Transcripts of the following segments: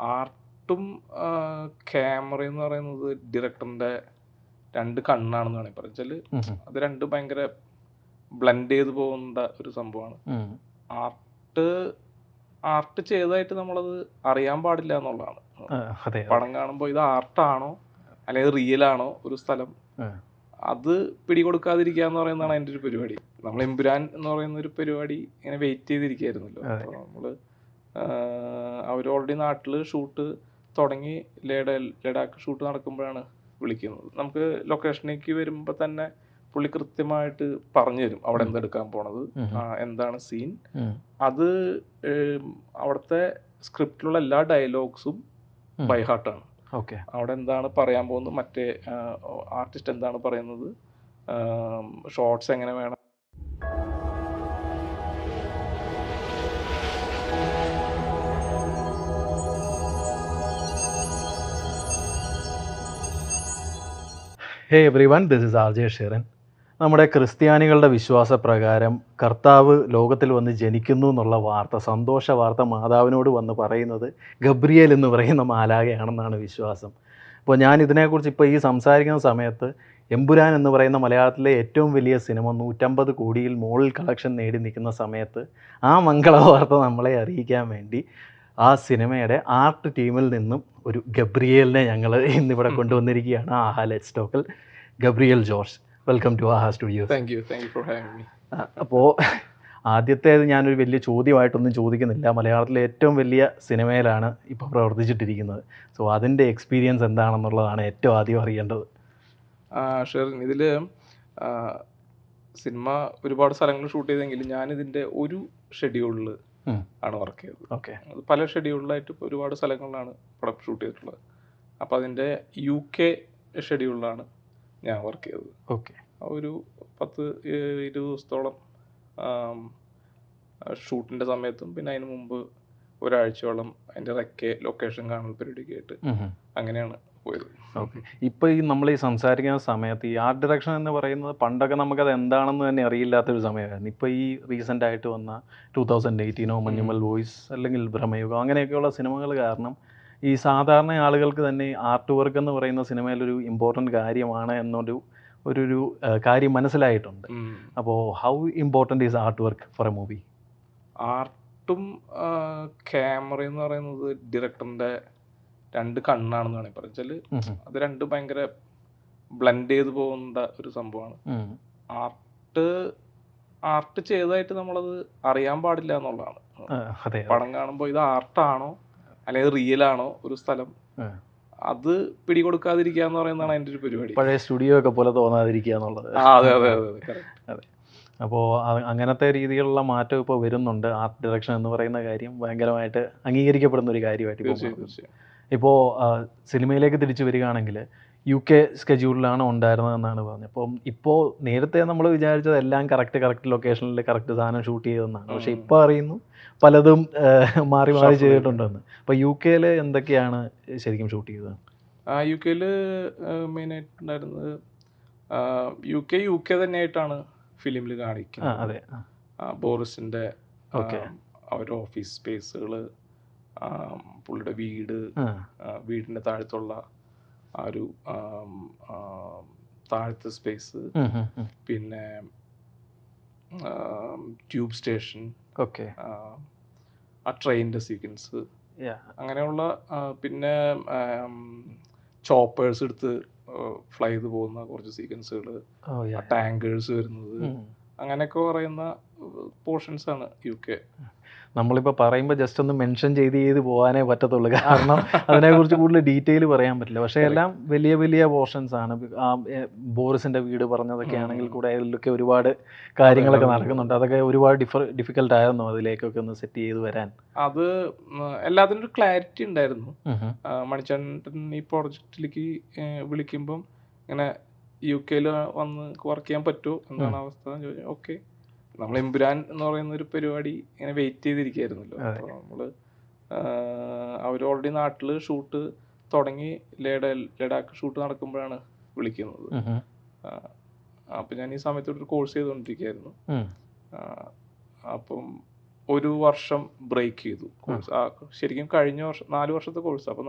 ആർട്ടും camera എന്ന് പറയുന്നത് ഡയറക്ടറിന്റെ രണ്ട് കണ്ണാണെന്ന് വേണമെങ്കിൽ പറയാം. വെച്ചാല് അത് രണ്ടും ഭയങ്കര ബ്ലെൻഡ് ചെയ്ത് പോകുന്ന ഒരു സംഭവമാണ്. ആർട്ട് ആർട്ട് ചെയ്തതായിട്ട് നമ്മളത് അറിയാൻ പാടില്ല എന്നുള്ളതാണ്. അതെ പടം കാണുമ്പോൾ ഇത് ആർട്ടാണോ അല്ലെങ്കിൽ റിയൽ ആണോ ഒരു സ്ഥലം, അത് പിടികൊടുക്കാതിരിക്കുക എന്ന് പറയുന്നതാണ് എൻ്റെ ഒരു പരിപാടി. നമ്മൾ എമ്പുരാൻ എന്ന് പറയുന്ന ഒരു പരിപാടി ഇങ്ങനെ വെയിറ്റ് ചെയ്തിരിക്കുകയായിരുന്നല്ലോ. അപ്പോൾ നമ്മള് അവർ ഓൾറെഡി നാട്ടിൽ ഷൂട്ട് തുടങ്ങി ലഡാക്ക് ഷൂട്ട് നടക്കുമ്പോഴാണ് വിളിക്കുന്നത്. നമുക്ക് ലൊക്കേഷനിലേക്ക് വരുമ്പോൾ തന്നെ പുള്ളി കൃത്യമായിട്ട് പറഞ്ഞു തരും അവിടെ എന്തെടുക്കാൻ പോണത്, എന്താണ് സീൻ. അത് അവിടുത്തെ സ്ക്രിപ്റ്റിലുള്ള എല്ലാ ഡയലോഗ്സും ബൈ ഹാർട്ടാണ്. അവിടെ എന്താണ് പറയാൻ പോകുന്നത്, മറ്റേ ആർട്ടിസ്റ്റ് എന്താണ് പറയുന്നത്, ഷോർട്സ് എങ്ങനെ വേണം. Hey everyone, this is R J Sherin. നമ്മുടെ ക്രിസ്ത്യാനികളുടെ വിശ്വാസപ്രകാരം കർത്താവ് ലോകത്തിൽ വന്ന് ജനിക്കുന്നു എന്നുള്ള വാർത്ത, സന്തോഷ വാർത്ത മാതാവിനോട് വന്ന് പറയുന്നത് ഗബ്രിയേൽ എന്ന് പറയുന്ന മാലാഖയാണെന്നാണ് വിശ്വാസം. അപ്പോൾ ഞാൻ ഇതിനെക്കുറിച്ച് ഇപ്പോൾ ഈ സംസാരിക്കുന്ന സമയത്ത് എമ്പുരാൻ എന്ന് പറയുന്ന മലയാളത്തിലെ ഏറ്റവും വലിയ സിനിമ 150 കോടിയിൽ മുകളിൽ കളക്ഷൻ നേടി നിൽക്കുന്ന സമയത്ത് ആ മംഗളവാർത്ത നമ്മളെ അറിയിക്കാൻ വേണ്ടി ആ സിനിമയുടെ ആർട്ട് ടീമിൽ നിന്നും ഒരു ഗബ്രിയേലിനെ ഞങ്ങൾ ഇന്നിവിടെ കൊണ്ടുവന്നിരിക്കുകയാണ്. ആഹാ ലെറ്റ്സ് ടോക്കിൽ Gabriel George. Welcome to Aaha studios. Thank you for having me. അപ്പോൾ ആദ്യത്തേത് ഞാനൊരു വലിയ ചോദ്യമായിട്ടൊന്നും ചോദിക്കുന്നില്ല. മലയാളത്തിലെ ഏറ്റവും വലിയ സിനിമയിലാണ് ഇപ്പോൾ പ്രവർത്തിച്ചിട്ടിരിക്കുന്നത്. സോ അതിൻ്റെ എക്സ്പീരിയൻസ് എന്താണെന്നുള്ളതാണ് ഏറ്റവും ആദ്യം അറിയേണ്ടത്. ഷെറിൻ, ഇതിൽ സിനിമ ഒരുപാട് സ്ഥലങ്ങളിൽ ഷൂട്ട് ചെയ്തെങ്കിലും ഞാനിതിൻ്റെ ഒരു ഷെഡ്യൂളിൽ ആണ് വർക്ക് ചെയ്തത്. അത് പല ഷെഡ്യൂളിലായിട്ട് ഒരുപാട് സ്ഥലങ്ങളിലാണ് പടം ഷൂട്ട് ചെയ്തിട്ടുള്ളത്. അപ്പോൾ അതിൻ്റെ UK ഷെഡ്യൂളിലാണ് ഞാൻ വർക്ക് ചെയ്തത്. ഒരു 10-20 ദിവസത്തോളം ഷൂട്ടിൻ്റെ സമയത്തും പിന്നെ അതിന് മുമ്പ് ഒരാഴ്ചയോളം അതിൻ്റെ ലൊക്കേഷൻ കാണൽ പരിപാടിയൊക്കെ ആയിട്ട് അങ്ങനെയാണ് പോയത്. ഇപ്പോൾ നമ്മൾ ഈ സംസാരിക്കുന്ന സമയത്ത് ഈ ആർട്ട് ഡയറക്ഷൻ എന്ന് പറയുന്നത് പണ്ടൊക്കെ നമുക്കത് എന്താണെന്ന് തന്നെ അറിയില്ലാത്തൊരു സമയമായിരുന്നു. ഇപ്പോൾ ഈ റീസെൻ്റ് ആയിട്ട് വന്ന 2018 മഞ്ഞുമൽ ബോയ്സ് അല്ലെങ്കിൽ ഭ്രമയുഗം അങ്ങനെയൊക്കെയുള്ള സിനിമകൾ കാരണം ഈ സാധാരണ ആളുകൾക്ക് തന്നെ ആർട്ട് വർക്ക് എന്ന് പറയുന്ന സിനിമയിലൊരു ഇമ്പോർട്ടൻറ്റ് കാര്യമാണ് ഒരു കാര്യം മനസ്സിലായിട്ടുണ്ട്. അപ്പോൾ how important is art work for a movie? ആർട്ടും ക്യാമറ എന്ന് പറയുന്നത് ഡയറക്ടറിൻ്റെ രണ്ട് കണ്ണാണെന്ന് വേണമെങ്കിൽ പറയാം. വെച്ചാല് അത് രണ്ടും ഭയങ്കര ബ്ലെൻഡ് ചെയ്ത് പോകുന്ന ഒരു സംഭവമാണ്. ആർട്ട് ചെയ്തതായിട്ട് നമ്മളത് അറിയാൻ പാടില്ല എന്നുള്ളതാണ്. പടം കാണുമ്പോൾ ഇത് ആർട്ടാണോ അല്ലെങ്കിൽ റിയൽ ആണോ ഒരു സ്ഥലം, അത് പിടികൊടുക്കാതിരിക്കുക എന്ന് പറയുന്നതാണ് എൻ്റെ ഒരു പരിപാടി. പഴയ സ്റ്റുഡിയോ ഒക്കെ പോലെ തോന്നാതിരിക്കുക എന്നുള്ളത്. അതെ. അപ്പോൾ അങ്ങനത്തെ രീതിയിലുള്ള മാറ്റം ഇപ്പോൾ വരുന്നുണ്ട്. ആർട്ട് ഡയറക്ഷൻ എന്ന് പറയുന്ന കാര്യം ഭയങ്കരമായിട്ട് അംഗീകരിക്കപ്പെടുന്ന ഒരു കാര്യമായിട്ട് ഇപ്പോൾ സിനിമയിലേക്ക് തിരിച്ചു വരികയാണെങ്കിൽ UK സ്കെഡ്യൂളിലാണ് ഉണ്ടായിരുന്നതെന്നാണ് പറഞ്ഞത്. അപ്പം ഇപ്പോൾ നേരത്തെ നമ്മൾ വിചാരിച്ചത് എല്ലാം കറക്റ്റ് ലൊക്കേഷനിൽ കറക്റ്റ് സാധനം ഷൂട്ട് ചെയ്തതെന്നാണ്. പക്ഷേ ഇപ്പോൾ അറിയുന്നു പലതും മാറി ചെയ്തിട്ടുണ്ടെന്ന്. അപ്പോൾ UK എന്തൊക്കെയാണ് ശരിക്കും ഷൂട്ട് ചെയ്തത്? UK മെയിനായിട്ടുണ്ടായിരുന്നത് UK തന്നെയായിട്ടാണ് ഫിലിമിൽ കാണിക്കുന്നത്. അതെ. ബോറിസിൻ്റെ അവരുടെ ഓഫീസ് സ്പേസുകൾ, പുള്ളിയുടെ വീടിൻ്റെ താഴത്തുള്ള ആ ഒരു താഴത്തെ സ്പേസ്, പിന്നെ ട്യൂബ് സ്റ്റേഷൻ, ആ ട്രെയിനിൻ്റെ സീക്വൻസ്, അങ്ങനെയുള്ള പിന്നെ ചോപ്പേഴ്സ് എടുത്ത് ഫ്ലൈ ചെയ്ത് പോകുന്ന കുറച്ച് സീക്വൻസുകൾ, ടാങ്കേഴ്സ് വരുന്നത്, അങ്ങനെയൊക്കെ പറയുന്ന പോർഷൻസാണ് UK. നമ്മളിപ്പോൾ പറയുമ്പോൾ ജസ്റ്റ് ഒന്ന് മെൻഷൻ ചെയ്ത് പോകാനേ പറ്റത്തുള്ളൂ, കാരണം അതിനെക്കുറിച്ച് കൂടുതൽ ഡീറ്റെയിൽ പറയാൻ പറ്റില്ല. പക്ഷേ എല്ലാം വലിയ പോർഷൻസ് ആണ്. ബോറിസിൻ്റെ വീട് പറഞ്ഞതൊക്കെ ആണെങ്കിൽ കൂടെ അതിലൊക്കെ ഒരുപാട് കാര്യങ്ങളൊക്കെ നടക്കുന്നുണ്ട്. അതൊക്കെ ഒരുപാട് ഡിഫിക്കൽട്ട് ആയിരുന്നു അതിലേക്കൊക്കെ ഒന്ന് സെറ്റ് ചെയ്ത് വരാൻ. അത് എല്ലാത്തിനും ഒരു ക്ലാരിറ്റി ഉണ്ടായിരുന്നു. മണിച്ചേട്ടൻ ഈ പ്രോജക്റ്റിലേക്ക് വിളിക്കുമ്പം ഇങ്ങനെ UK വന്ന് വർക്ക് ചെയ്യാൻ പറ്റുമോ, എന്താണ് അവസ്ഥ എന്ന് ചോദിച്ചാൽ ഓക്കെ. നമ്മൾ എമ്പുരാൻ എന്ന് പറയുന്ന ഒരു പരിപാടി ഇങ്ങനെ വെയിറ്റ് ചെയ്തിരിക്കുകയായിരുന്നല്ലോ. അപ്പോൾ നമ്മൾ അവർ ഓൾറെഡി നാട്ടിൽ ഷൂട്ട് തുടങ്ങി ലഡാക്ക് ഷൂട്ട് നടക്കുമ്പോഴാണ് വിളിക്കുന്നത്. അപ്പം ഞാൻ ഈ സമയത്ത് ഒരു കോഴ്സ് ചെയ്തുകൊണ്ടിരിക്കുകയായിരുന്നു. അപ്പം 1 വർഷം ബ്രേക്ക് ചെയ്തു കോഴ്സ്. ശരിക്കും കഴിഞ്ഞ വർഷം 4 വർഷത്തെ കോഴ്സ്. അപ്പോൾ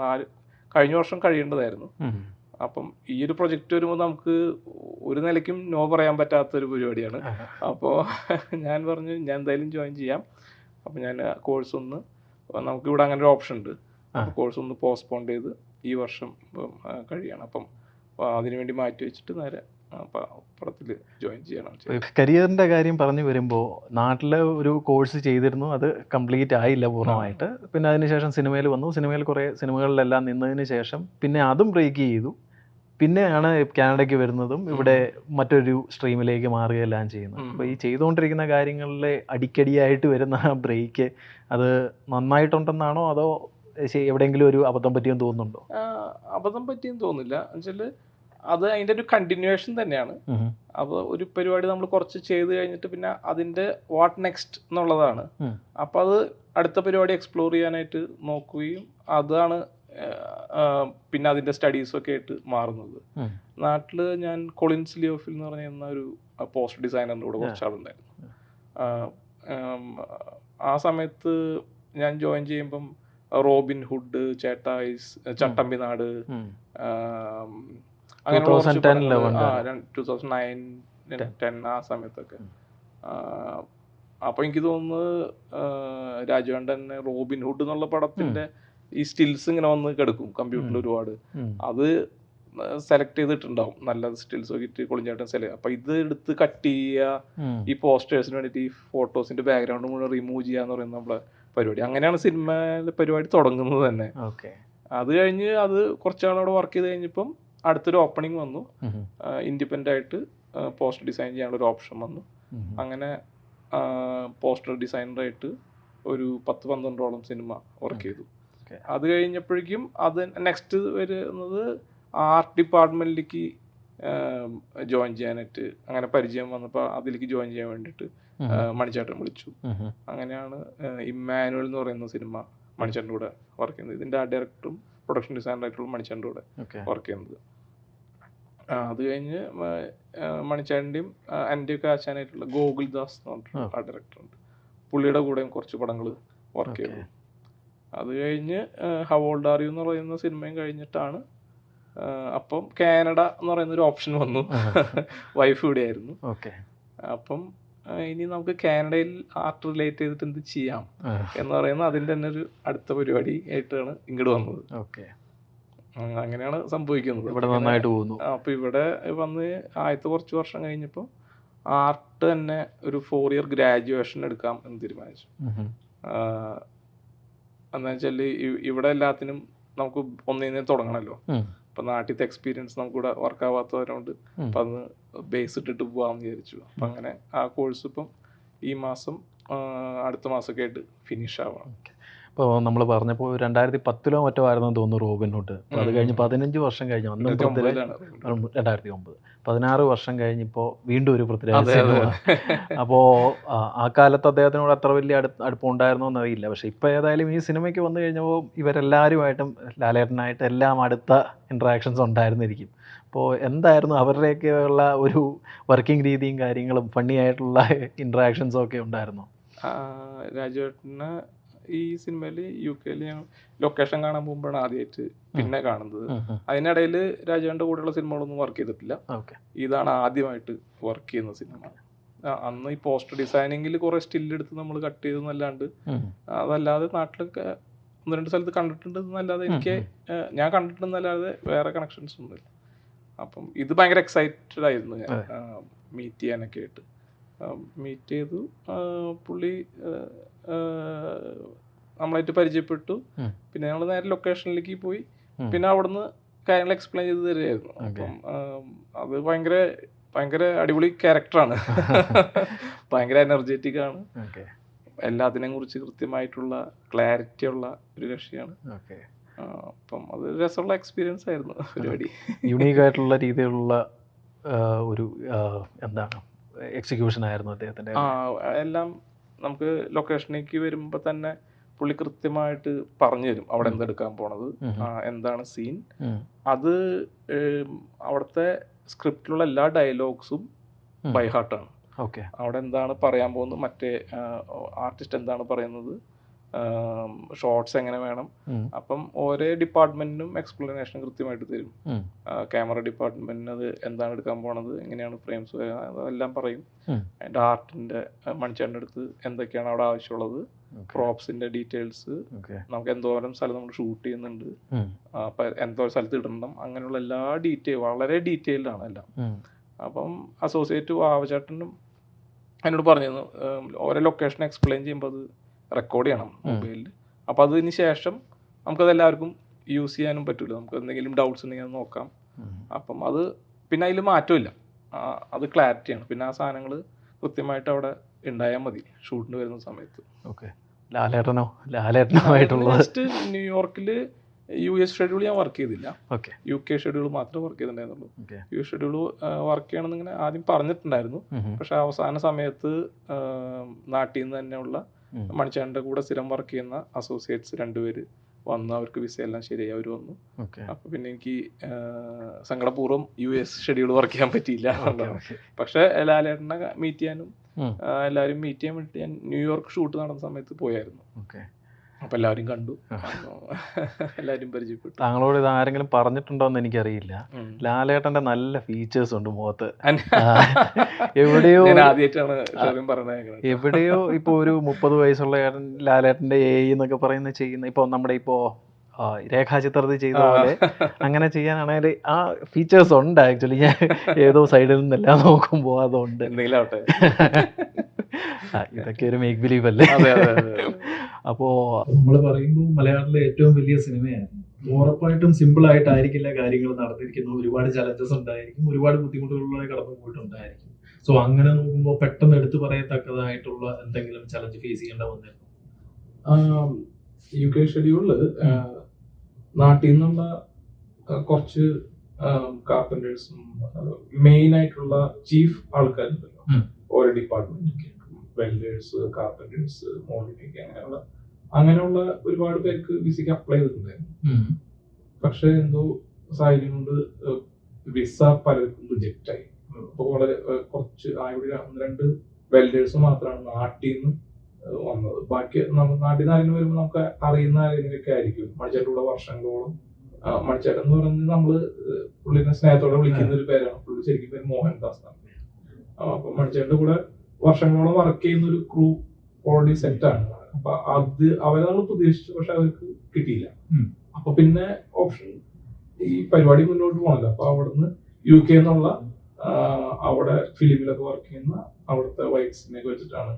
കഴിഞ്ഞ വർഷം കഴിയേണ്ടതായിരുന്നു. അപ്പം ഈ ഒരു പ്രൊജക്റ്റ് വരുമ്പോൾ നമുക്ക് ഒരു നിലയ്ക്കും നോ പറയാൻ പറ്റാത്തൊരു പരിപാടിയാണ്. അപ്പോൾ ഞാൻ പറഞ്ഞു ഞാൻ എന്തായാലും ജോയിൻ ചെയ്യാം. അപ്പം ഞാൻ കോഴ്സ് ഒന്ന് നമുക്കിവിടെ അങ്ങനെ ഒരു ഓപ്ഷൻ ഉണ്ട്. അപ്പോൾ കോഴ്സ് ഒന്ന് പോസ്റ്റ്പോൺ ചെയ്ത് ഈ വർഷം കഴിയണം. അപ്പം അതിനുവേണ്ടി മാറ്റി വെച്ചിട്ട് നേരെ പടത്തിൽ ജോയിൻ ചെയ്യണം. കരിയറിൻ്റെ കാര്യം പറഞ്ഞു വരുമ്പോൾ നാട്ടിലെ ഒരു കോഴ്സ് ചെയ്തിരുന്നു, അത് കംപ്ലീറ്റ് ആയില്ല പൂർണ്ണമായിട്ട്. പിന്നെ അതിനുശേഷം സിനിമയിൽ വന്നു. സിനിമയിൽ കുറേ സിനിമകളിലെല്ലാം നിന്നതിന് ശേഷം പിന്നെ അതും ബ്രേക്ക് ചെയ്തു. പിന്നെയാണ് കാനഡയ്ക്ക് വരുന്നതും ഇവിടെ മറ്റൊരു സ്ട്രീമിലേക്ക് മാറുകയെല്ലാം ചെയ്യുന്നത്. അപ്പോൾ ഈ ചെയ്തുകൊണ്ടിരിക്കുന്ന കാര്യങ്ങളിൽ അടിക്കടിയായിട്ട് വരുന്ന ബ്രേക്ക് അത് നന്നായിട്ടുണ്ടെന്നാണോ അതോ എവിടെയെങ്കിലും ഒരു അബദ്ധം പറ്റിയെന്ന് തോന്നുന്നുണ്ടോ? അബദ്ധം പറ്റിയെന്ന് തോന്നില്ല. എന്നുവെച്ചാൽ അത് അതിൻ്റെ ഒരു കണ്ടിന്യൂവേഷൻ തന്നെയാണ്. അപ്പോൾ ഒരു പരിപാടി നമ്മൾ കുറച്ച് ചെയ്ത് കഴിഞ്ഞിട്ട് പിന്നെ അതിൻ്റെ വാട്ട് നെക്സ്റ്റ് എന്നുള്ളതാണ്. അപ്പോൾ അത് അടുത്ത പരിപാടി എക്സ്പ്ലോർ ചെയ്യാനായിട്ട് നോക്കുകയും അതാണ് പിന്നെ അതിൻ്റെ സ്റ്റഡീസൊക്കെ ആയിട്ട് മാറുന്നത്. നാട്ടിൽ ഞാൻ കൊളിൻസ് ലിയോഫിൽ എന്ന് പറയുന്ന ഒരു പോസ്റ്റർ ഡിസൈനറിൻ്റെ കൂടെ കുറച്ചാളുണ്ടായിരുന്നു. ആ സമയത്ത് ഞാൻ ജോയിൻ ചെയ്യുമ്പം റോബിൻ ഹുഡ്, ചേട്ടായിസ്, ചട്ടമ്പിനാട്, അങ്ങനെ 2009-10 ആ സമയത്തൊക്കെ. അപ്പോൾ എനിക്ക് തോന്നുന്നത് രാജുവേണ്ടൻ റോബിൻ ഹുഡ് എന്നുള്ള പടത്തിന്റെ ഈ സ്റ്റിൽസ് ഇങ്ങനെ വന്ന് കിടക്കും കമ്പ്യൂട്ടറിൽ ഒരുപാട്. അത് സെലക്ട് ചെയ്തിട്ടുണ്ടാവും, നല്ല സ്റ്റിൽസ് നോക്കിയിട്ട് കൊളിഞ്ചേട്ടൻ സെലക്ട്. അപ്പൊ ഇത് എടുത്ത് കട്ട് ചെയ്യുക, ഈ പോസ്റ്റേഴ്സിന് വേണ്ടിയിട്ട് ഈ ഫോട്ടോസിന്റെ ബാക്ക്ഗ്രൗണ്ട് മുഴുവൻ റിമൂവ് ചെയ്യാന്ന് പറയുന്ന നമ്മളെ പരിപാടി. അങ്ങനെയാണ് സിനിമയിലെ പരിപാടി തുടങ്ങുന്നത് തന്നെ. അത് കഴിഞ്ഞ് അത് കുറച്ചാളവിടെ വർക്ക് ചെയ്ത് കഴിഞ്ഞപ്പം അടുത്തൊരു ഓപ്പണിംഗ് വന്നു. ഇൻഡിപെൻഡൻ്റ് ആയിട്ട് പോസ്റ്റർ ഡിസൈൻ ചെയ്യാനുള്ളൊരു ഓപ്ഷൻ വന്നു. അങ്ങനെ പോസ്റ്റർ ഡിസൈനറായിട്ട് ഒരു 10-12ഓളം സിനിമ വർക്ക് ചെയ്തു. അത് കഴിഞ്ഞപ്പോഴേക്കും അത് നെക്സ്റ്റ് വരുന്നത് ആർട്ട് ഡിപ്പാർട്ട്മെന്റിലേക്ക് ജോയിൻ ചെയ്യാനായിട്ട് അങ്ങനെ പരിചയം വന്നപ്പോൾ അതിലേക്ക് ജോയിൻ ചെയ്യാൻ വേണ്ടിയിട്ട് മണിച്ചേട്ടൻ വിളിച്ചു. അങ്ങനെയാണ് ഇമ്മാനുവൽ എന്ന് പറയുന്ന സിനിമ മണിച്ചേട്ടൻ്റെ കൂടെ വർക്ക് ചെയ്യുന്നത്. ഇതിൻ്റെ ഡയറക്ടറും പ്രൊഡക്ഷൻ ഡിസൈനറായിട്ടുള്ള മണിച്ചേട്ടൻ്റെ കൂടെ വർക്ക് ചെയ്യുന്നത്. അത് കഴിഞ്ഞ് മണിച്ചേട്ടൻ്റെയും എൻ്റെയൊക്കെ ആശാനായിട്ടുള്ള ഗോകുൽദാസ് എന്ന് പറഞ്ഞിട്ടുള്ള ആ ഡയറക്ടറുണ്ട്. പുള്ളിയുടെ കൂടെയും കുറച്ച് പടങ്ങൾ വർക്ക് ചെയ്തു. അത് കഴിഞ്ഞ് ഹൗ ഓൾഡ് ആർ യു എന്ന് പറയുന്ന സിനിമയും കഴിഞ്ഞിട്ടാണ് അപ്പം കാനഡ എന്ന് പറയുന്ന ഒരു ഓപ്ഷൻ വന്നു. വൈഫ് ഇവിടെ ആയിരുന്നു. അപ്പം ഇനി നമുക്ക് കാനഡയിൽ ആർട്ട് റിലേറ്റ് ചെയ്തിട്ട് എന്ത് ചെയ്യാം എന്ന് പറയുന്ന അതിൻ്റെ തന്നെ ഒരു അടുത്ത പരിപാടി ആയിട്ടാണ് ഇങ്ങോട്ട് വന്നത്. അങ്ങനെയാണ് സംഭവിക്കുന്നത്. അപ്പൊ ഇവിടെ വന്ന് ആദ്യത്തെ കുറച്ച് വർഷം കഴിഞ്ഞപ്പോൾ ആർട്ട് തന്നെ ഒരു 4 ഇയർ ഗ്രാജുവേഷൻ എടുക്കാം എന്ന് തീരുമാനിച്ചു. എന്താ വെച്ചാൽ ഇവിടെ എല്ലാത്തിനും നമുക്ക് ഒന്നിനെ തുടങ്ങണമല്ലോ. അപ്പൊ നാട്ടിലത്തെ എക്സ്പീരിയൻസ് നമുക്കിവിടെ വർക്ക് ആവാത്തവരോണ്ട് അപ്പൊ അന്ന് ബേസ് ഇട്ടിട്ട് പോവാന്ന് വിചാരിച്ചു. അപ്പൊ അങ്ങനെ ആ കോഴ്സ് ഇപ്പം ഈ മാസം അടുത്ത മാസമൊക്കെ ആയിട്ട് ഫിനിഷ് ആവാം. ഇപ്പോൾ നമ്മൾ പറഞ്ഞപ്പോൾ 2010 മറ്റോ ആയിരുന്നു തോന്നുന്നു റോബിൻ ഹുഡ്. അത് കഴിഞ്ഞ് 15 വർഷം കഴിഞ്ഞു. 2009, 16 വർഷം കഴിഞ്ഞപ്പോൾ വീണ്ടും ഒരു പൃഥ്വിരാജ് സിനിമ. അപ്പോൾ ആ കാലത്ത് അദ്ദേഹത്തിനോട് അത്ര വലിയ അടുപ്പം ഉണ്ടായിരുന്നോ എന്നറിയില്ല. പക്ഷേ ഇപ്പോൾ ഏതായാലും ഈ സിനിമയ്ക്ക് വന്നു കഴിഞ്ഞപ്പോൾ ഇവരെല്ലാവരുമായിട്ടും ലാലേട്ടനായിട്ട് എല്ലാം അടുത്ത ഇൻട്രാക്ഷൻസ് ഉണ്ടായിരുന്നിരിക്കും. അപ്പോൾ എന്തായിരുന്നു അവരുടെയൊക്കെയുള്ള ഒരു വർക്കിംഗ് രീതിയും കാര്യങ്ങളും ഫണ്ണി ആയിട്ടുള്ള ഇൻട്രാക്ഷൻസും ഒക്കെ ഉണ്ടായിരുന്നോ? രാജുവേട്ടന് ഈ സിനിമയിൽ UK ഞങ്ങൾ ലൊക്കേഷൻ കാണാൻ പോകുമ്പോഴാണ് ആദ്യമായിട്ട് പിന്നെ കാണുന്നത്. അതിനിടയിൽ രാജുവേട്ടൻ്റെ കൂടെയുള്ള സിനിമകളൊന്നും വർക്ക് ചെയ്തിട്ടില്ല. ഇതാണ് ആദ്യമായിട്ട് വർക്ക് ചെയ്യുന്ന സിനിമ. അന്ന് ഈ പോസ്റ്റർ ഡിസൈനിങ്ങിൽ കുറെ സ്റ്റില്ലെടുത്ത് നമ്മൾ കട്ട് ചെയ്തെന്നല്ലാണ്ട് അതല്ലാതെ നാട്ടിലൊക്കെ 1-2 സ്ഥലത്ത് കണ്ടിട്ടുണ്ടെന്നല്ലാതെ ഞാൻ കണ്ടിട്ടുണ്ടെന്നല്ലാതെ വേറെ കണക്ഷൻസ് ഒന്നുമില്ല. അപ്പം ഇത് ഭയങ്കര എക്സൈറ്റഡ് ആയിരുന്നു ഞാൻ മീറ്റ് ചെയ്യാനൊക്കെ ആയിട്ട്. മീറ്റ് ചെയ്തു. പുള്ളി നമ്മളായിട്ട് പരിചയപ്പെട്ടു. പിന്നെ ഞങ്ങൾ നേരെ ലൊക്കേഷനിലേക്ക് പോയി. പിന്നെ അവിടുന്ന് കാര്യങ്ങൾ എക്സ്പ്ലെയിൻ ചെയ്ത് തരുമായിരുന്നു. അപ്പം അത് ഭയങ്കര ഭയങ്കര അടിപൊളി ക്യാരക്ടറാണ്. ഭയങ്കര എനർജറ്റിക് ആണ്. എല്ലാത്തിനെയും കുറിച്ച് കൃത്യമായിട്ടുള്ള ക്ലാരിറ്റി ഉള്ള ഒരു കക്ഷിയാണ്. അപ്പം അത് രസമുള്ള എക്സ്പീരിയൻസ് ആയിരുന്നു പരിപാടി. യുണീക്ക് ആയിട്ടുള്ള രീതിയിലുള്ള ഒരു എന്താണ് എക്സിക്യൂഷൻ ആയിരുന്നു അദ്ദേഹത്തിൻ്റെ. എല്ലാം നമുക്ക് ലൊക്കേഷനിലേക്ക് വരുമ്പോൾ തന്നെ പുള്ളി കൃത്യമായിട്ട് പറഞ്ഞു തരും അവിടെ എന്തെടുക്കാൻ പോണത്, എന്താണ് സീൻ. അത് അവിടുത്തെ സ്ക്രിപ്റ്റിലുള്ള എല്ലാ ഡയലോഗ്സും ബൈ ഹാർട്ടാണ്. ഓക്കെ. അവിടെ എന്താണ് പറയാൻ പോകുന്നത്, മറ്റേ ആർട്ടിസ്റ്റ് എന്താണ് പറയുന്നത്, ഷോർട്സ് എങ്ങനെ വേണം. അപ്പം ഓരോ ഡിപ്പാർട്ട്മെന്റിനും എക്സ്പ്ലനേഷൻ കൃത്യമായിട്ട് തരും. ക്യാമറ ഡിപ്പാർട്ട്മെന്റിന് അത് എന്താണ് എടുക്കാൻ പോണത്, എങ്ങനെയാണ് ഫ്രെയിംസ് അതെല്ലാം പറയും. അതിൻ്റെ ആർട്ടിന്റെ മണിച്ചേട്ടൻ്റെ അടുത്ത് എന്തൊക്കെയാണ് അവിടെ ആവശ്യമുള്ളത്, പ്രോപ്സിന്റെ ഡീറ്റെയിൽസ്, നമുക്ക് എന്തോരം സ്ഥലം നമ്മൾ ഷൂട്ട് ചെയ്യുന്നുണ്ട്, അപ്പം എന്തോരം സ്ഥലത്ത് ഇടണം, അങ്ങനെയുള്ള എല്ലാ വളരെ ഡീറ്റെയിൽഡ് ആണ് എല്ലാം. അപ്പം അസോസിയേറ്റ് വാവചേട്ടനും എന്നോട് പറഞ്ഞിരുന്നു ഓരോ ലൊക്കേഷൻ എക്സ്പ്ലെയിൻ ചെയ്യുമ്പോൾ അത് റെക്കോർഡ് ചെയ്യണം മൊബൈലിൽ. അപ്പോൾ അതിന് ശേഷം നമുക്കത് എല്ലാവർക്കും യൂസ് ചെയ്യാനും പറ്റില്ല. നമുക്ക് എന്തെങ്കിലും ഡൗട്ട്സ് ഉണ്ടെങ്കിൽ അത് നോക്കാം. അപ്പം അത് പിന്നെ അതിൽ മാറ്റമില്ല, അത് ക്ലാരിറ്റിയാണ്. പിന്നെ ആ സാധനങ്ങൾ കൃത്യമായിട്ട് അവിടെ ഉണ്ടായാൽ മതി ഷൂട്ടിന് വരുന്ന സമയത്ത്. ഓക്കെ. ലാലേട്ടനുമായിട്ടുള്ള ജസ്റ്റ് ന്യൂയോർക്കിൽ US ഷെഡ്യൂൾ ഞാൻ വർക്ക് ചെയ്തില്ല, UK ഷെഡ്യൂൾ മാത്രമേ വർക്ക് ചെയ്തിട്ടുണ്ടായിരുന്നുള്ളൂ. US ഷെഡ്യൂൾ വർക്ക് ചെയ്യണമെന്ന് ഇങ്ങനെ ആദ്യം പറഞ്ഞിട്ടുണ്ടായിരുന്നു. പക്ഷെ അവസാന സമയത്ത് നാട്ടിൽ നിന്ന് തന്നെയുള്ള മണിച്ചേട്ടൻ്റെ കൂടെ സ്ഥിരം വർക്ക് ചെയ്യുന്ന അസോസിയേറ്റ്സ് 2 പേര് വന്നു. അവർക്ക് വിസ എല്ലാം ശരിയായി, അവർ വന്നു. അപ്പോൾ പിന്നെ എനിക്ക് സങ്കടപൂർവ്വം US ഷെഡ്യൂൾ വർക്ക് ചെയ്യാൻ പറ്റിയില്ല. പക്ഷെ ലാലേട്ടനെ മീറ്റ് ചെയ്യാനും എല്ലാവരും മീറ്റ് ചെയ്യാൻ വേണ്ടി ഞാൻ ന്യൂയോർക്ക് ഷൂട്ട് നടന്ന സമയത്ത് പോയായിരുന്നു. അപ്പം എല്ലാവരും കണ്ടു, എല്ലാവരും പരിചയപ്പെട്ടു. താങ്കളോട് ഇത് ആരെങ്കിലും പറഞ്ഞിട്ടുണ്ടോ എന്ന് എനിക്കറിയില്ല. ലാലേട്ടൻ്റെ നല്ല ഫീച്ചേഴ്സ് ഉണ്ട് മുഖത്ത്. എവിടെയോ ആദ്യമായിട്ടാണ് പറഞ്ഞത്. എവിടെയോ ഇപ്പോൾ ഒരു 30 വയസ്സുള്ള ലാലേട്ടൻ്റെ എന്നൊക്കെ ചെയ്യുന്ന ഇപ്പോൾ നമ്മുടെ ഇപ്പോൾ രേഖാചിത്രത്തിൽ ചെയ്ത പോലെ അങ്ങനെ ചെയ്യാനാണെങ്കിൽ ആ ഫീച്ചേഴ്സ് ഉണ്ട്. ആക്ച്വലി ഞാൻ ഏതോ സൈഡിൽ നിന്നെല്ലാം നോക്കുമ്പോൾ അതുണ്ട്. എന്തെങ്കിലും ആവട്ടെ, ഇതൊക്കെ ഒരു മേക്ക് ബിലീവ് അല്ലേ. അപ്പോൾ നമ്മൾ പറയുമ്പോൾ മലയാളത്തിലെ ഏറ്റവും വലിയ സിനിമയായിരുന്നു. ഉറപ്പായിട്ടും സിമ്പിൾ ആയിട്ടായിരിക്കില്ല കാര്യങ്ങൾ നടന്നിരിക്കുന്നത്. ഒരുപാട് ചലഞ്ചസ് ഉണ്ടായിരിക്കും, ഒരുപാട് ബുദ്ധിമുട്ടുകളിലൂടെ കടന്നു പോയിട്ടുണ്ടായിരിക്കും. സോ അങ്ങനെ നോക്കുമ്പോൾ പെട്ടെന്ന് എടുത്തു പറയത്തക്കതായിട്ടുള്ള എന്തെങ്കിലും ചലഞ്ച് ഫേസ് ചെയ്യേണ്ട വന്നിരുന്നു? UK ഷെഡ്യൂളിൽ നാട്ടിൽ നിന്നുള്ള കുറച്ച് കാർപ്പൻറ്റേഴ്സും മെയിൻ ആയിട്ടുള്ള ചീഫ് ആൾക്കാരുണ്ടല്ലോ ഓരോ ഡിപ്പാർട്ട്മെന്റ്, വെൽഡേഴ്സ്, കാർപ്പൻറ്റേഴ്സ്, മോൾഡിംഗ്, അങ്ങനെയുള്ള ഒരുപാട് പേർക്ക് വിസയ്ക്ക് അപ്ലൈ ചെയ്തിട്ടുണ്ടായിരുന്നു. പക്ഷെ എന്തോ സാഹചര്യം കൊണ്ട് വിസ പലർക്കും റിജക്റ്റ് ആയി. അപ്പോൾ വളരെ കുറച്ച് 1-2 വെൽഡേഴ്സ് മാത്രമാണ് നാട്ടിൽ നിന്ന് വന്നത്. ബാക്കി നമ്മൾ നാട്ടിൽ നിന്ന് ആരെങ്കിലും വരുമ്പോൾ നമുക്ക് അറിയുന്ന ആരെങ്കിലൊക്കെ ആയിരിക്കും. മണിച്ചേട്ടൻ്റെ കൂടെ വർഷങ്ങളോളം, മണിച്ചേട്ടൻ എന്ന് പറയുന്നത് നമ്മള് പുള്ളിനെ സ്നേഹത്തോടെ വിളിക്കുന്ന ഒരു പേരാണ്. പുള്ളി ശരിക്കും പേര് മോഹൻദാസ് ആണ്. അപ്പൊ മണിച്ചേട്ടൻ്റെ കൂടെ വർഷങ്ങളോളം വർക്ക് ചെയ്യുന്ന ഒരു ക്രൂ ഓൾറെഡി സെറ്റ് ആണ്. അപ്പൊ അത് അവരെ നമ്മൾ പ്രതീക്ഷിച്ചു, പക്ഷെ അവർക്ക് കിട്ടിയില്ല. അപ്പൊ പിന്നെ ഓപ്ഷൻ ഈ പരിപാടി മുന്നോട്ട് പോകണല്ലോ. അപ്പൊ അവിടുന്ന് UK എന്നുള്ള അവിടെ ഫിലിമിലൊക്കെ വർക്ക് ചെയ്യുന്ന അവിടുത്തെ വൈറ്റ്സിനെയൊക്കെ വെച്ചിട്ടാണ്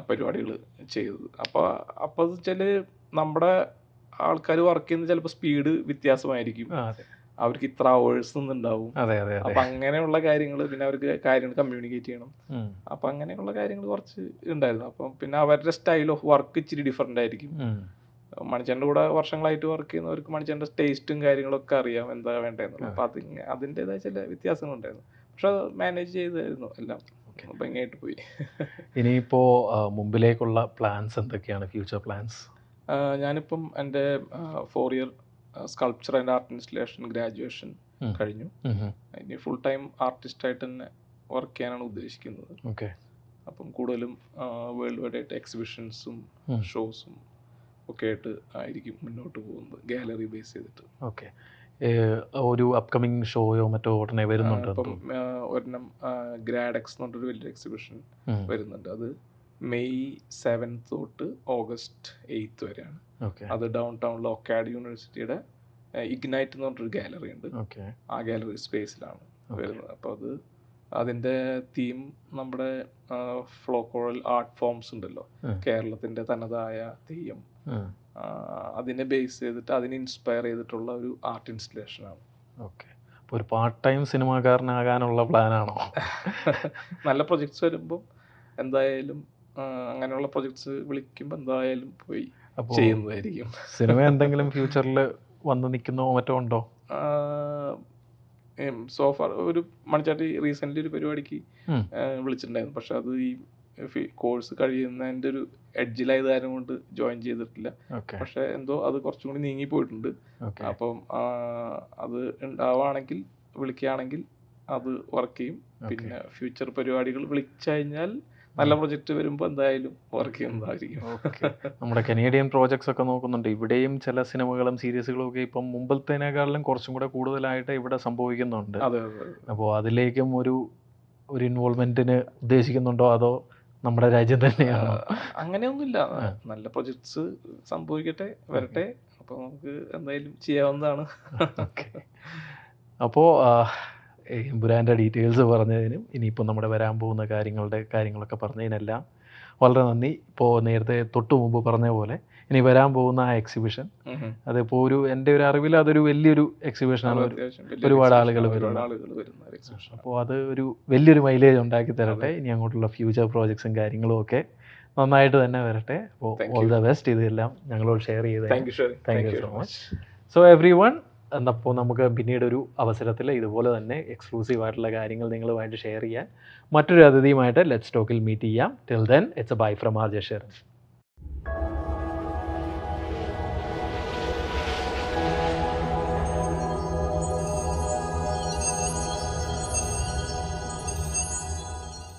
പരിപാടികൾ ചെയ്തത്. അപ്പോൾ അത് വെച്ചാൽ നമ്മുടെ ആൾക്കാർ വർക്ക് ചെയ്യുന്ന ചിലപ്പോൾ സ്പീഡ് വ്യത്യാസമായിരിക്കും, അവർക്ക് ഇത്ര അവേഴ്സ് നിന്നുണ്ടാവും. അപ്പൊ അങ്ങനെയുള്ള കാര്യങ്ങൾ, പിന്നെ അവർക്ക് കാര്യങ്ങൾ കമ്മ്യൂണിക്കേറ്റ് ചെയ്യണം. അപ്പൊ അങ്ങനെയുള്ള കാര്യങ്ങൾ കുറച്ച് ഉണ്ടായിരുന്നു. അപ്പം പിന്നെ അവരുടെ സ്റ്റൈൽ ഓഫ് വർക്ക് ഇച്ചിരി ഡിഫറെന്റ് ആയിരിക്കും. മണിച്ചേട്ടൻ്റെ കൂടെ വർഷങ്ങളായിട്ട് വർക്ക് ചെയ്യുന്നവർക്ക് മണിച്ചേട്ടൻ്റെ ടേസ്റ്റും കാര്യങ്ങളൊക്കെ അറിയാം, എന്താ വേണ്ടതെന്നുള്ളത്. അപ്പൊ അതിൻ്റെതായ ചില വ്യത്യാസങ്ങളുണ്ടായിരുന്നു. പക്ഷെ അത് മാനേജ് ചെയ്തായിരുന്നു എല്ലാം ഭംഗിയായിട്ട് പോയി. ഇനിയിപ്പോ മുമ്പിലേക്കുള്ള പ്ലാൻസ് എന്തൊക്കെയാണ്, ഫ്യൂച്ചർ പ്ലാൻസ്? ഞാനിപ്പം എൻ്റെ 4 year sculpture and art installation graduation കഴിഞ്ഞു. ഇനി ഫുൾ ടൈം ആർട്ടിസ്റ്റായിട്ട് തന്നെ വർക്ക് ചെയ്യാനാണ് ഉദ്ദേശിക്കുന്നത്. അപ്പം കൂടുതലും വേൾഡ് വൈഡ് ആയിട്ട് എക്സിബിഷൻസും ഷോസും ഒക്കെ ആയിട്ട് ആയിരിക്കും മുന്നോട്ട് പോകുന്നത്, ഗാലറി ബേസ് ചെയ്തിട്ട്. ഓക്കെ. ഒരു അപ്കമിങ് ഷോയോ മറ്റോ ഉടനെ വരുന്നുണ്ട്? ഇപ്പം ഒരെണ്ണം ഗ്രാഡെക്സ് എന്ന് പറഞ്ഞൊരു വലിയൊരു എക്സിബിഷൻ വരുന്നുണ്ട്. അത് May 7th തൊട്ട് August 8th വരെയാണ്. അത് ഡൗൺ ടൗണിലെ ഒക്കാഡ് യൂണിവേഴ്സിറ്റിയുടെ ഇഗ്നൈറ്റ് എന്ന് പറഞ്ഞൊരു ഗാലറി ഉണ്ട്. ആ ഗാലറി സ്പേസിലാണ് വരുന്നത്. അപ്പോൾ അതിൻ്റെ തീം നമ്മുടെ ഫ്ലോക്കോറൽ ആർട്ട് ഫോംസ് ഉണ്ടല്ലോ, കേരളത്തിൻ്റെ തനതായ തെയ്യം, അതിനെ ബേസ് ചെയ്തിട്ട് അതിനെ ഇൻസ്പയർ ചെയ്തിട്ടുള്ള ഒരു ആർട്ട് ഇൻസ്റ്റലേഷനാണ്. ഓക്കെ. അപ്പോൾ ഒരു പാർട്ട് ടൈം സിനിമാക്കാരനാകാനുള്ള പ്ലാനാണോ? നല്ല പ്രൊജക്ട്സ് വരുമ്പോൾ എന്തായാലും അങ്ങനെയുള്ള പ്രൊജക്ട്സ് വിളിക്കുമ്പോൾ എന്തായാലും പോയി ചെയ്യുന്നതായിരിക്കും. സിനിമ എന്തെങ്കിലും ഫ്യൂച്ചറിൽ വന്ന് നിൽക്കുന്നോ മറ്റോ ഉണ്ടോ? സോഫാർ ഒരു മണിച്ചാട്ടി റീസെൻ്റ്ലി ഒരു പരിപാടിക്ക് വിളിച്ചിട്ടുണ്ടായിരുന്നു. പക്ഷെ അത് ഈ കോഴ്സ് കഴിയുന്നതിൻ്റെ ഒരു എഡ്ജിലായത് കാരണം കൊണ്ട് ജോയിൻ ചെയ്തിട്ടില്ല. പക്ഷെ എന്തോ അത് കുറച്ചും കൂടി നീങ്ങി പോയിട്ടുണ്ട്. അപ്പം അത് ഉണ്ടാവുകയാണെങ്കിൽ വിളിക്കുകയാണെങ്കിൽ അത് വർക്ക് ചെയ്യും. പിന്നെ ഫ്യൂച്ചർ പരിപാടികൾ വിളിച്ചു കഴിഞ്ഞാൽ നല്ല പ്രൊജക്റ്റ് വരുമ്പോൾ എന്തായാലും വർക്ക് ചെയ്യുന്നതായിരിക്കും. ഓക്കെ. നമ്മുടെ കനേഡിയൻ പ്രോജക്ട്സ് ഒക്കെ നോക്കുന്നുണ്ട്. ഇവിടെയും ചില സിനിമകളും സീരീസുകളും ഒക്കെ ഇപ്പം മുമ്പത്തേനേക്കാളിലും കുറച്ചും കൂടെ കൂടുതലായിട്ട് ഇവിടെ സംഭവിക്കുന്നുണ്ട്. അതെ അതെ. അപ്പോൾ അതിലേക്കും ഒരു ഇൻവോൾവ്മെന്റിന് ഉദ്ദേശിക്കുന്നുണ്ടോ അതോ നമ്മുടെ രാജ്യം തന്നെയാണോ? അങ്ങനെയൊന്നുമില്ല. നല്ല പ്രൊജക്ട്സ് സംഭവിക്കട്ടെ, വരട്ടെ. അപ്പോൾ നമുക്ക് എന്തായാലും ചെയ്യാവുന്നതാണ്. ഓക്കെ. അപ്പോൾ എമ്പുരാൻ്റെ ഡീറ്റെയിൽസ് പറഞ്ഞതിനും ഇനിയിപ്പോൾ നമ്മുടെ വരാൻ പോകുന്ന കാര്യങ്ങളൊക്കെ പറഞ്ഞതിനെല്ലാം വളരെ നന്ദി. ഇപ്പോൾ നേരത്തെ തൊട്ട് മുമ്പ് പറഞ്ഞ പോലെ ഇനി വരാൻ പോകുന്ന ആ എക്സിബിഷൻ അതിപ്പോൾ എൻ്റെ ഒരു അറിവിൽ അതൊരു വലിയൊരു എക്സിബിഷനാണ്. ഒരുപാട് ആളുകൾ വരുന്ന. അപ്പോൾ അത് ഒരു വലിയൊരു മൈലേജ് ഉണ്ടാക്കി തരട്ടെ. ഇനി അങ്ങോട്ടുള്ള ഫ്യൂച്ചർ പ്രോജക്ട്സും കാര്യങ്ങളും ഒക്കെ നന്നായിട്ട് തന്നെ വരട്ടെ. അപ്പോൾ ഓൾ ദ ബെസ്റ്റ്. ഇതെല്ലാം ഞങ്ങളോട് ഷെയർ ചെയ്ത് thank you so much. So everyone, എന്നപ്പോൾ നമുക്ക് പിന്നീട് ഒരു അവസരത്തിൽ ഇതുപോലെ തന്നെ എക്സ്ക്ലൂസീവ് ആയിട്ടുള്ള കാര്യങ്ങൾ നിങ്ങളുമായിട്ട് ഷെയർ ചെയ്യാൻ മറ്റൊരു അതിഥിയുമായിട്ട് ലെറ്റ്സ് ടോക്കിൽ മീറ്റ് ചെയ്യാം. Till then it's A bye from RJ Sherin.